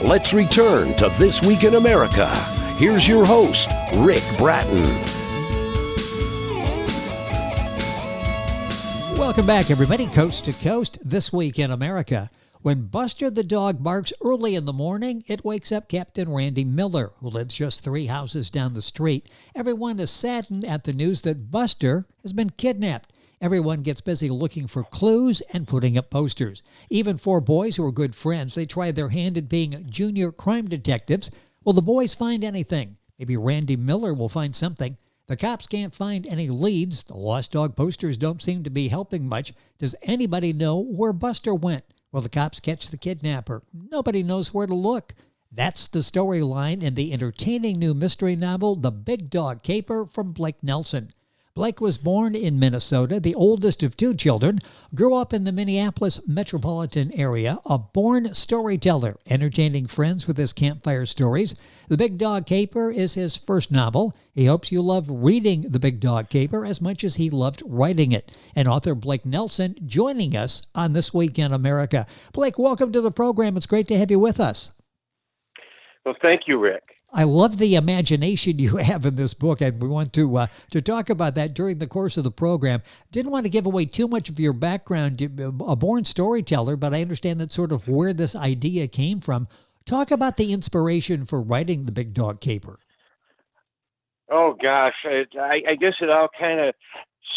Let's return to This Week in America. Here's your host, Rick Bratton. Welcome back, everybody, coast to coast, This Week in America. When Buster the dog barks early in the morning, it wakes up Captain Randy Miller, who lives just 3 houses down the street. Everyone is saddened at the news that Buster has been kidnapped. Everyone gets busy looking for clues and putting up posters. Even 4 boys who are good friends, they try their hand at being junior crime detectives. Will the boys find anything? Maybe Randy Miller will find something. The cops can't find any leads. The lost dog posters don't seem to be helping much. Does anybody know where Buster went? Will the cops catch the kidnapper? Nobody knows where to look. That's the storyline in the entertaining new mystery novel, The Big Dog Caper, from Blake Nelson. Blake was born in Minnesota, the oldest of 2 children, grew up in the Minneapolis metropolitan area, a born storyteller, entertaining friends with his campfire stories. The Big Dog Caper is his first novel. He hopes you love reading The Big Dog Caper as much as he loved writing it. And author Blake Nelson joining us on This Week in America. Blake, welcome to the program. It's great to have you with us. Well, thank you, Rick. I love the imagination you have in this book, and we want to talk about that during the course of the program. Didn't want to give away too much of your background. A born storyteller, but I understand that's sort of where this idea came from. Talk about the inspiration for writing The Big Dog Caper. Oh, gosh. I guess it all kind of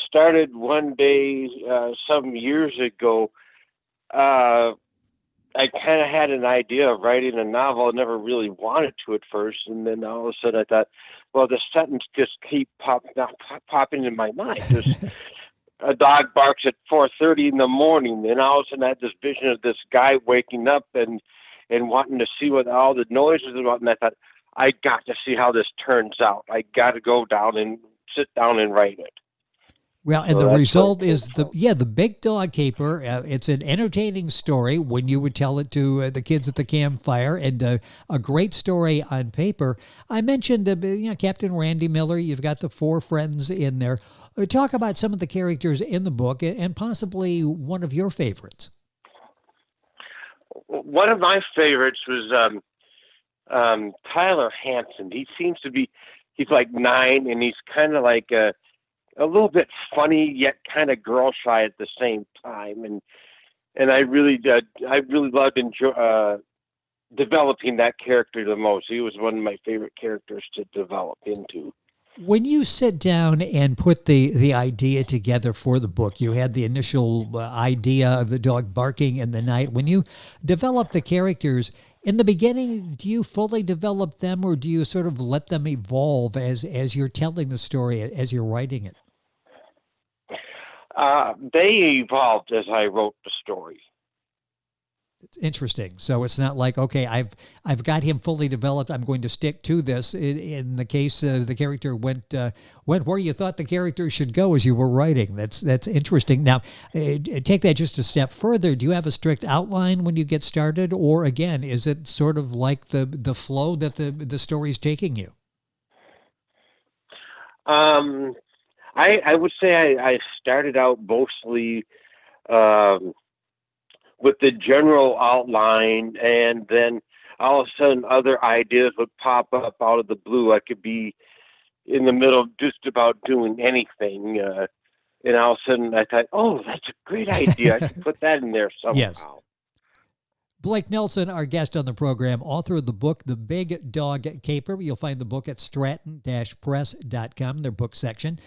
started one day some years ago. I kind of had an idea of writing a novel. I never really wanted to at first. And then all of a sudden I thought, well, the sentence just keep popping in my mind. There's a dog barks at 4:30 in the morning. And all of a sudden I had this vision of this guy waking up and wanting to see what all the noise was about. And I thought, I got to see how this turns out. I got to go down and sit down and write it. Well, and the result is the Big Dog Caper. It's an entertaining story when you would tell it to the kids at the campfire, and a great story on paper. I mentioned Captain Randy Miller. You've got the 4 friends in there. Talk about some of the characters in the book and possibly one of your favorites. One of my favorites was Tyler Hansen. He seems to be, he's like 9, and he's kind of like a little bit funny yet kind of girl shy at the same time, and I really loved developing that character the most. He was one of my favorite characters to develop into. When you sit down and put the idea together for the book, you had the initial idea of the dog barking in the night. When you develop the characters in the beginning, do you fully develop them, or do you sort of let them evolve as you're telling the story, as you're writing it? They evolved as I wrote the story. It's interesting. So it's not like, okay, I've got him fully developed, I'm going to stick to this. In the case the character went where you thought the character should go as you were writing. That's interesting. Now, take that just a step further. Do you have a strict outline when you get started, or again, is it sort of like the flow that the story is taking you? I would say I started out mostly with the general outline, and then all of a sudden other ideas would pop up out of the blue. I could be in the middle of just about doing anything, and all of a sudden I thought, oh, that's a great idea. I should put that in there somehow. Yes. Blake Nelson, our guest on the program, author of the book, The Big Dog Caper. You'll find the book at stratton-press.com, their book section.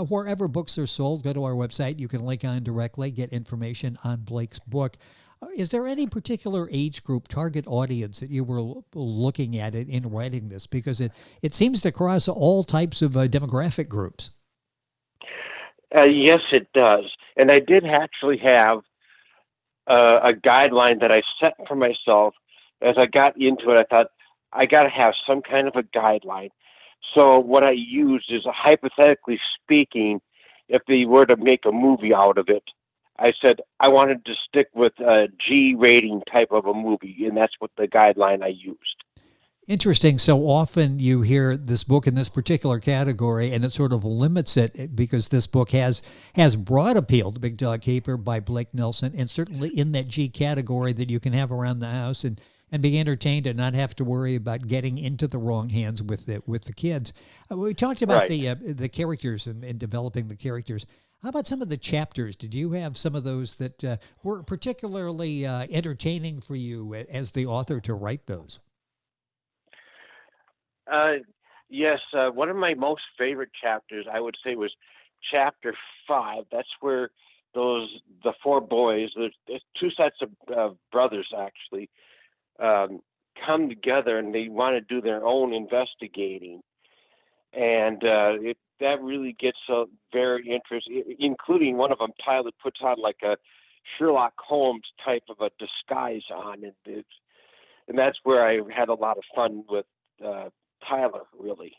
Wherever books are sold, go to our website. You can link on directly, get information on Blake's book. Is there any particular age group, target audience that you were looking at it in writing this? Because it seems to cross all types of demographic groups. Yes, it does. And I did actually have a guideline that I set for myself. As I got into it, I thought, I got to have some kind of a guideline. So what I used is, hypothetically speaking, if they were to make a movie out of it, I said I wanted to stick with a G rating type of a movie, and that's what the guideline I used. Interesting. So often you hear this book in this particular category, and it sort of limits it because this book has broad appeal. The Big Dog Caper by Blake Nelson, and certainly in that G category that you can have around the house and and be entertained and not have to worry about getting into the wrong hands with the kids. We talked about the characters and developing the characters. How about some of the chapters? Did you have some of those that were particularly entertaining for you as the author to write those? Yes, one of my most favorite chapters, I would say, was chapter 5. That's where the 4 boys, there's 2 sets of brothers actually, come together and they want to do their own investigating, and that really gets very interesting. Including one of them, Tyler puts on like a Sherlock Holmes type of a disguise on, and that's where I had a lot of fun with Tyler, really.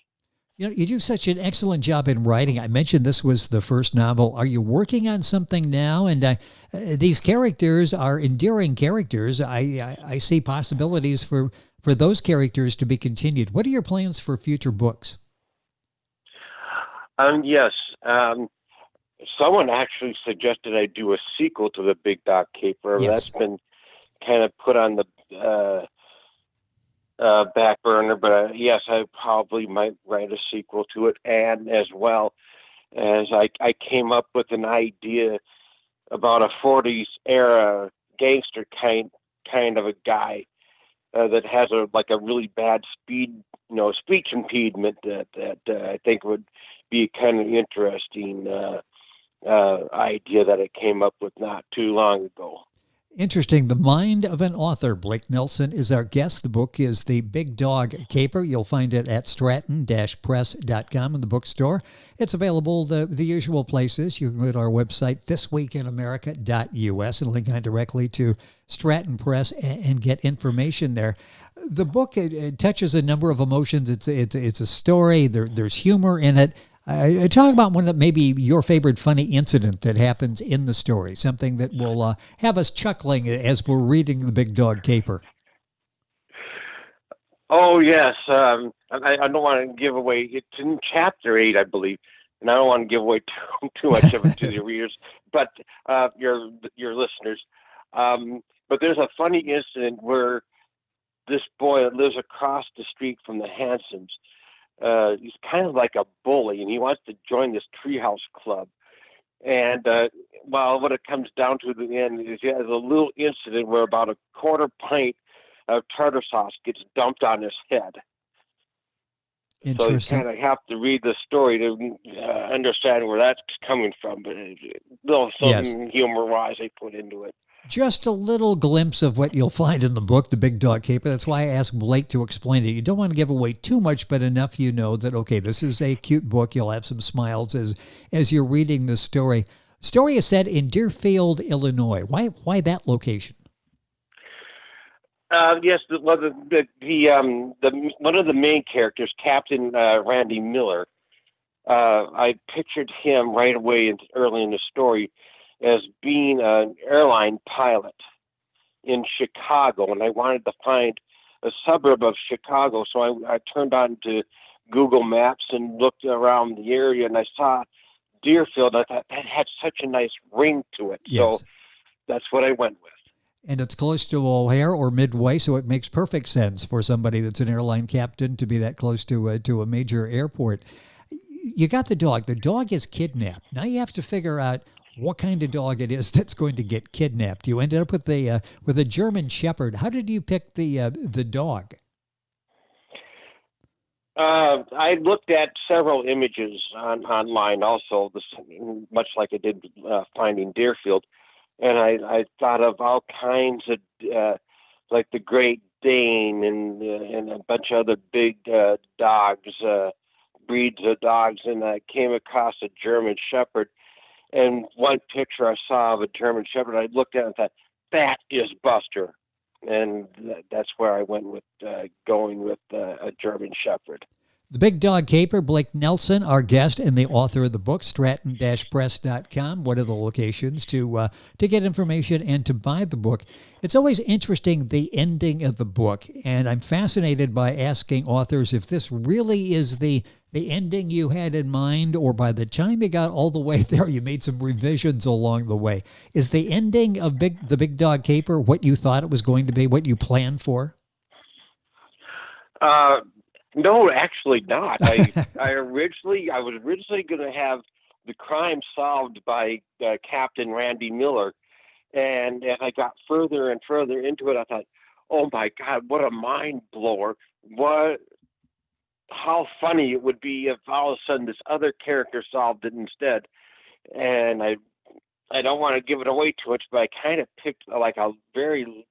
You know, you do such an excellent job in writing. I mentioned this was the first novel. Are you working on something now? And these characters are endearing characters. I see possibilities for those characters to be continued. What are your plans for future books? Yes. Someone actually suggested I do a sequel to The Big Dog Caper. Yes. That's been kind of put on the back burner, but yes, I probably might write a sequel to it. And as well as I came up with an idea about a 40s era gangster kind of a guy that has a really bad speech impediment that I think would be a kind of interesting idea that I came up with not too long ago. Interesting. The Mind of an Author. Blake Nelson is our guest. The book is The Big Dog Caper. You'll find it at stratton-press.com in the bookstore. It's available the usual places. You can go to our website, thisweekinamerica.us, and link on directly to Stratton Press and get information there. The book it touches a number of emotions. It's a story. There's humor in it. Talk about one of maybe your favorite funny incident that happens in the story, something that will have us chuckling as we're reading The Big Dog Caper. Oh, yes. I don't want to give away. It's in chapter 8, I believe, and I don't want to give away too much of it to the readers, but your listeners. But there's a funny incident where this boy that lives across the street from the Hansons, he's kind of like a bully, and he wants to join this treehouse club. And what it comes down to at the end is he has a little incident where about a quarter pint of tartar sauce gets dumped on his head. So you kind of have to read the story to understand where that's coming from. But a little something humor-wise they put into it. Just a little glimpse of what you'll find in the book, The Big Dog Caper. That's why I asked Blake to explain it. You don't want to give away too much, but enough you know that, okay, this is a cute book. You'll have some smiles as you're reading this story. Story is set in Deerfield, Illinois. Why that location? Yes, one of the main characters, Captain Randy Miller, I pictured him right away early in the story as being an airline pilot in Chicago, and I wanted to find a suburb of Chicago, so I turned on to Google Maps and looked around the area, and I saw Deerfield. I thought that had such a nice ring to it, so that's what I went with. And it's close to O'Hare or Midway, so it makes perfect sense for somebody that's an airline captain to be that close to a major airport. You got the dog. The dog is kidnapped. Now you have to figure out what kind of dog it is that's going to get kidnapped. You ended up with a German Shepherd. How did you pick the dog? I looked at several images online also, much like I did Finding Deerfield, and I thought of all kinds of like the Great Dane and a bunch of other big dogs, breeds of dogs, and I came across a German Shepherd. And one picture I saw of a German Shepherd, I looked at it and thought, that is Buster. And that's where I went with going with a German Shepherd. The Big Dog Caper, Blake Nelson, our guest and the author of the book, stratton-press.com. What are the locations to get information and to buy the book? It's always interesting, the ending of the book, and I'm fascinated by asking authors if this really is the ending you had in mind, or by the time you got all the way there, you made some revisions along the way. Is the ending of The Big Dog Caper what you thought it was going to be, what you planned for? Uh, no, actually not. I was originally going to have the crime solved by Captain Randy Miller, and as I got further and further into it, I thought, oh my God, what a mind blower! What How funny it would be if all of a sudden this other character solved it instead. And I don't want to give it away too much, but I kind of picked like a very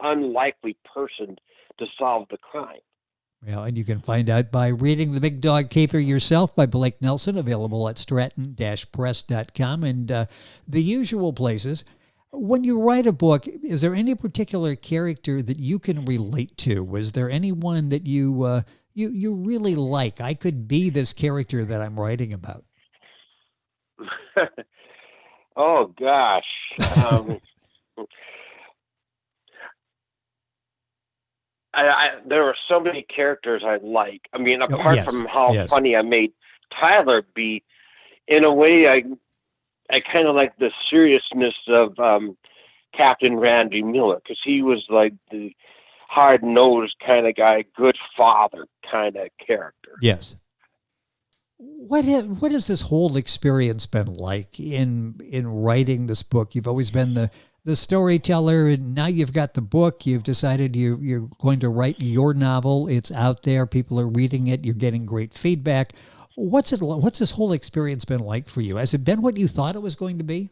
unlikely person to solve the crime. Well, and you can find out by reading The Big Dog Caper yourself by Blake Nelson, available at stratton-press.com and the usual places. When you write a book, is there any particular character that you can relate to? Was there anyone that you really like? I could be this character that I'm writing about. Oh gosh. There were so many characters I like. I mean, apart from how funny I made Tyler be, in a way, I kind of like the seriousness of Captain Randy Miller, because he was like the hard-nosed kind of guy, good father kind of character. Yes. What has this whole experience been like in writing this book? You've always been the storyteller, and now you've got the book. You've decided you're going to write your novel. It's out there. People are reading it. You're getting great feedback. What's this whole experience been like for you? Has it been what you thought it was going to be?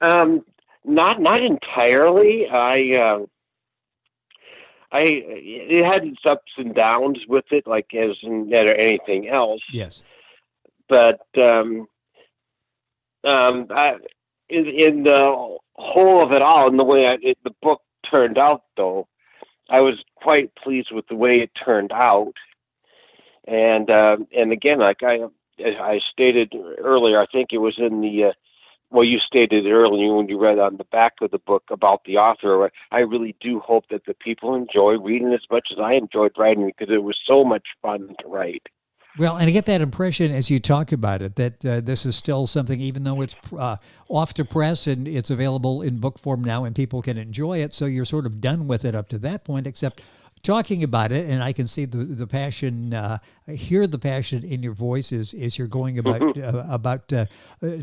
Not entirely. It had its ups and downs with it, like as in anything else. Yes. But in the whole of it all, in the way the book turned out, though, I was quite pleased with the way it turned out. And again, like I stated earlier, I think it was in the you stated earlier when you read on the back of the book about the author. I really do hope that the people enjoy reading as much as I enjoyed writing, because it was so much fun to write. Well, and I get that impression as you talk about it, that this is still something, even though it's off to press and it's available in book form now and people can enjoy it, so you're sort of done with it up to that point, except talking about it, and I can see the passion, hear the passion in your voice as you're going about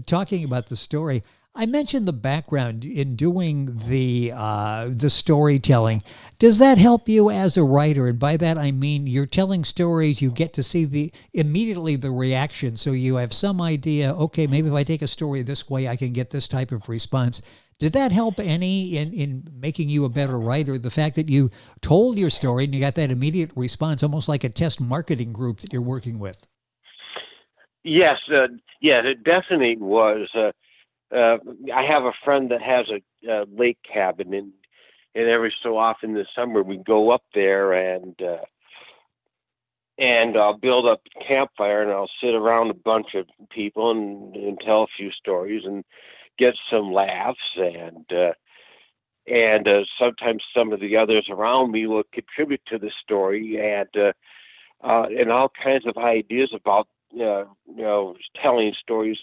talking about the story. I mentioned the background in doing the storytelling. Does that help you as a writer? And by that I mean you're telling stories, you get to see immediately the reaction, so you have some idea, okay, maybe if I take a story this way, I can get this type of response. Did that help any in making you a better writer, the fact that you told your story and you got that immediate response, almost like a test marketing group that you're working with? Yes, it definitely was. I have a friend that has a lake cabin, and every so often this summer we go up there and I'll build up a campfire and I'll sit around a bunch of people and tell a few stories and get some laughs, and sometimes some of the others around me will contribute to the story, and all kinds of ideas about telling stories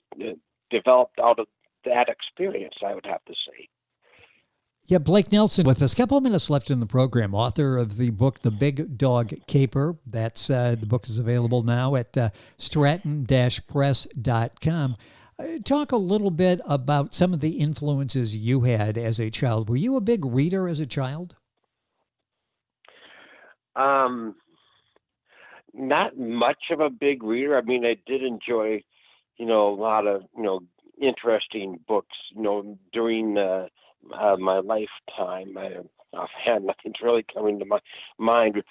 developed out of that experience, I would have to say. Yeah, Blake Nelson with us. A couple of minutes left in the program. Author of the book, The Big Dog Caper. That's the book is available now at stratton-press.com. Talk a little bit about some of the influences you had as a child. Were you a big reader as a child? Not much of a big reader. I mean, I did enjoy, a lot of, interesting books, during my lifetime. Offhand, nothing's really coming to my mind.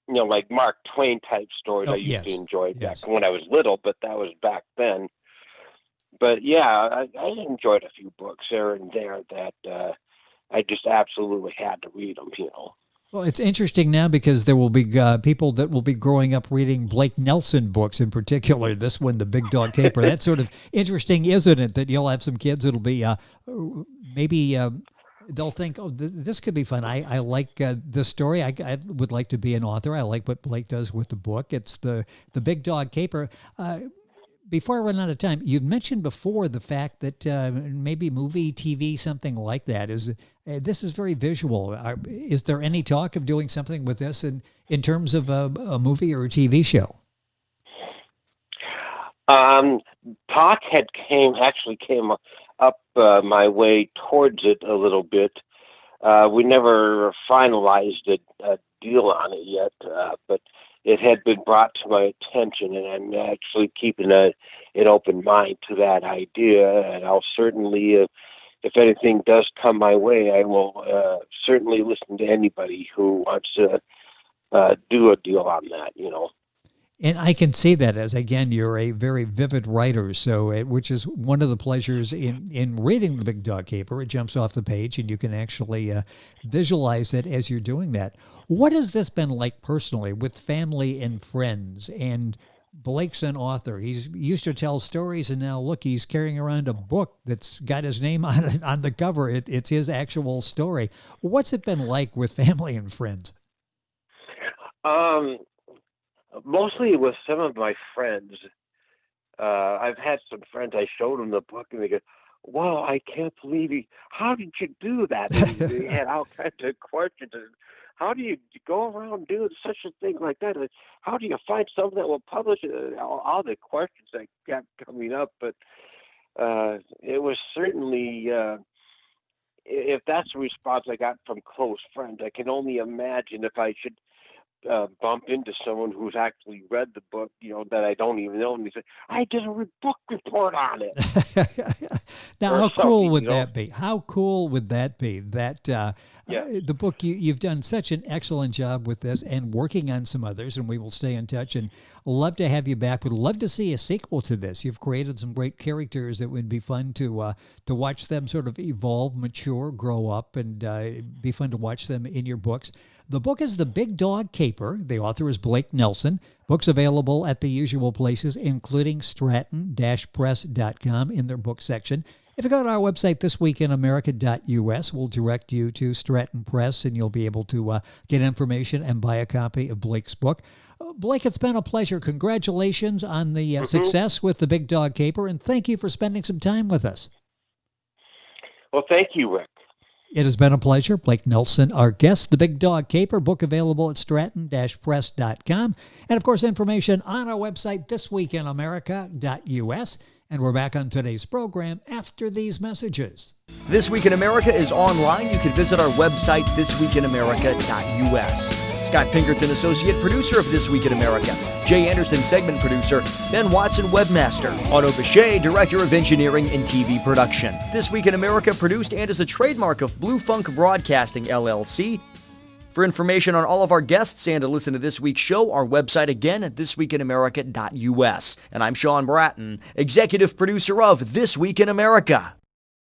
Like Mark Twain type stories I used to enjoy back when I was little, but that was back then. But yeah, I enjoyed a few books here and there that I just absolutely had to read them, Well, it's interesting now because there will be people that will be growing up reading Blake Nelson books in particular. This one, The Big Dog Caper. That's sort of interesting, isn't it? That you'll have some kids that'll be maybe they'll think, oh, this could be fun. I like this story. I would like to be an author. I like what Blake does with the book. It's the Big Dog Caper. Before I run out of time, you'd mentioned before the fact that maybe movie, TV, something like that is. This is very visual. Is there any talk of doing something with this in terms of a movie or a TV show? Talk came up my way towards it a little bit. We never finalized a deal on it yet, but it had been brought to my attention, and I'm actually keeping an open mind to that idea. And I'll certainly, if anything does come my way, I will certainly listen to anybody who wants to do a deal on that, And I can see that as, again, you're a very vivid writer, so which is one of the pleasures in reading The Big Dog Caper. It jumps off the page, and you can actually visualize it as you're doing that. What has this been like personally with family and friends? And Blake's an author. He used to tell stories, and now look, he's carrying around a book that's got his name on it on the cover. It's his actual story. What's it been like with family and friends? Mostly with some of my friends. I've had some friends, I showed them the book, and they go, "Wow, I can't believe how did you do that?" And they had all kinds of questions. How do you go around doing such a thing like that? And how do you find something that will publish it? All the questions that kept coming up. But it was certainly, if that's the response I got from close friends, I can only imagine if I should bump into someone who's actually read the book, that I don't even know, and they say, "I did a book report on it." Now, how cool would that be? How cool would that be? That the book, you've done such an excellent job with this and working on some others, and we will stay in touch and love to have you back. Would love to see a sequel to this. You've created some great characters that would be fun to watch them sort of evolve, mature, grow up, and be fun to watch them in your books. The book is The Big Dog Caper. The author is Blake Nelson. Books available at the usual places, including Stratton-press.com in their book section. If you go to our website, thisweekinamerica.us, we'll direct you to Stratton Press, and you'll be able to get information and buy a copy of Blake's book. Blake, it's been a pleasure. Congratulations on the success with The Big Dog Caper, and thank you for spending some time with us. Well, thank you, Rick. It has been a pleasure. Blake Nelson, our guest. The Big Dog Caper, book available at stratton-press.com. And, of course, information on our website, thisweekinamerica.us. And we're back on today's program after these messages. This Week in America is online. You can visit our website, thisweekinamerica.us. Scott Pinkerton, Associate Producer of This Week in America. Jay Anderson, Segment Producer. Ben Watson, Webmaster. Otto Bechet, Director of Engineering and TV Production. This Week in America produced and is a trademark of Blue Funk Broadcasting, LLC. For information on all of our guests and to listen to this week's show, our website again at thisweekinamerica.us. And I'm Sean Bratton, Executive Producer of This Week in America.